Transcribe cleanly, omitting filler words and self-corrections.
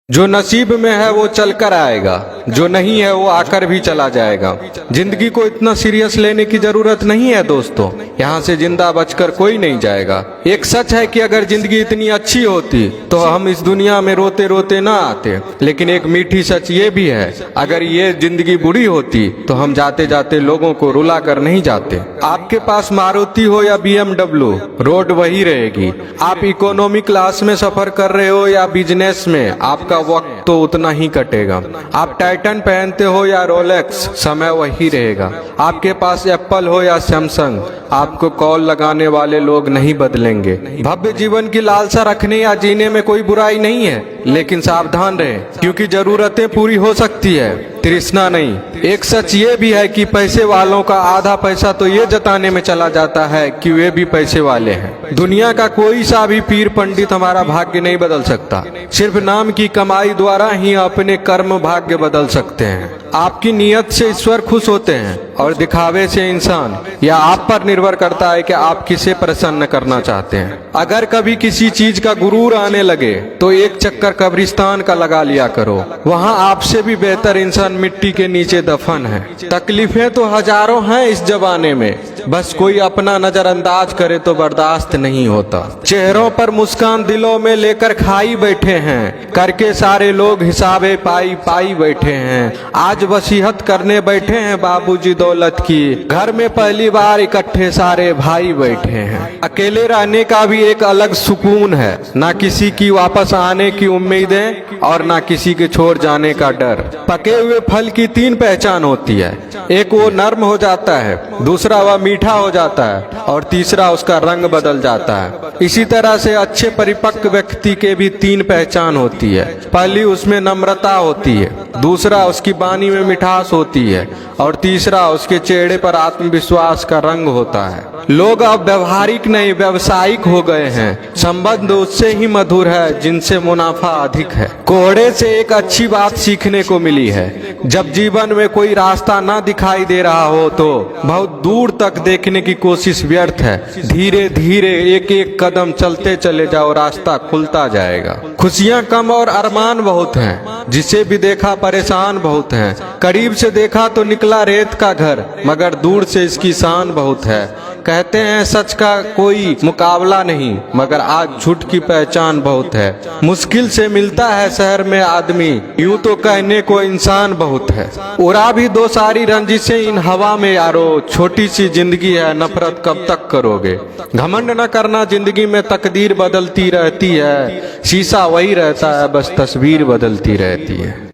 जो नसीब में है वो चल कर आएगा, जो नहीं है वो आकर भी चला जाएगा। जिंदगी को इतना सीरियस लेने की जरूरत नहीं है दोस्तों, यहाँ से जिंदा बचकर कोई नहीं जाएगा। एक सच है कि अगर जिंदगी इतनी अच्छी होती तो हम इस दुनिया में रोते रोते ना आते, लेकिन एक मीठी सच ये भी है, अगर ये जिंदगी बुरी होती तो हम जाते जाते लोगों को रुला कर नहीं जाते। आपके पास मारुति हो या BMW, रोड वही रहेगी। आप इकोनॉमी क्लास में सफर कर रहे हो या बिजनेस में, आपका वक्त तो उतना ही कटेगा। आप टाइटन पहनते हो या रोलेक्स, समय वही रहेगा। आपके पास एप्पल हो या सैमसंग, आपको कॉल लगाने वाले लोग नहीं बदलेंगे। भव्य जीवन की लालसा रखने या जीने में कोई बुराई नहीं है, लेकिन सावधान रहें, क्योंकि जरूरतें पूरी हो सकती है, तृष्णा नहीं। एक सच ये भी है कि पैसे वालों का आधा पैसा तो ये जताने में चला जाता है कि वे भी पैसे वाले हैं। दुनिया का कोई सा भी पीर पंडित हमारा भाग्य नहीं बदल सकता, सिर्फ नाम की कमाई द्वारा ही अपने कर्म भाग्य बदल सकते हैं। आपकी नीयत से ईश्वर खुश होते हैं और दिखावे से इंसान। यह आप पर निर्भर करता है कि आप किसे प्रसन्न करना चाहते हैं। अगर कभी किसी चीज का गुरूर आने लगे तो एक चक्कर कब्रिस्तान का लगा लिया करो, वहाँ आपसे भी बेहतर इंसान मिट्टी के नीचे दफन है। तकलीफें तो हजारों हैं इस जमाने में, बस कोई अपना नजरअंदाज करे तो बर्दाश्त नहीं होता। चेहरों पर मुस्कान दिलों में लेकर खाई बैठे हैं, करके सारे लोग हिसाबे पाई पाई बैठे हैं। आज वसीयत करने बैठे हैं बाबूजी दौलत की, घर में पहली बार इकट्ठे सारे भाई बैठे हैं। अकेले रहने का भी एक अलग सुकून है, ना किसी की वापस आने की उम्मीदें और ना किसी के छोड़ जाने का डर। पके हुए फल की तीन पहचान होती है, एक वो नर्म हो जाता है, दूसरा वह मीठा हो जाता है और तीसरा उसका रंग बदल जाता है। इसी तरह से अच्छे परिपक्व व्यक्ति के भी तीन पहचान होती है। पहली उसमें नम्रता होती है, दूसरा उसकी वाणी में मिठास होती है और तीसरा उसके चेहरे पर आत्मविश्वास का रंग होता है। लोग अब व्यवहारिक नहीं व्यावसायिक हो गए हैं। संबंध उससे ही मधुर है जिनसे मुनाफा अधिक है। कोहड़े से एक अच्छी बात सीखने को मिली है, जब जीवन में कोई रास्ता ना दिखाई दे रहा हो तो बहुत दूर तक देखने की कोशिश व्यर्थ है। धीरे धीरे एक एक कदम चलते चले जाओ, रास्ता खुलता जाएगा। खुशियां कम और अरमान बहुत हैं, जिसे भी देखा परेशान बहुत हैं। करीब से देखा तो निकला रेत का घर, मगर दूर से इसकी शान बहुत है। कहते हैं सच का कोई मुकाबला नहीं, मगर आज झूठ की पहचान बहुत है। मुश्किल से मिलता है शहर में आदमी, यूं तो कहने को इंसान बहुत है। उड़ा भी दो सारी रंजिशें इन हवा में यारो, छोटी सी जिंदगी है नफरत कब तक करोगे। घमंड न करना, जिंदगी में तकदीर बदलती रहती है, शीशा वही रहता है बस तस्वीर बदलती रहती है।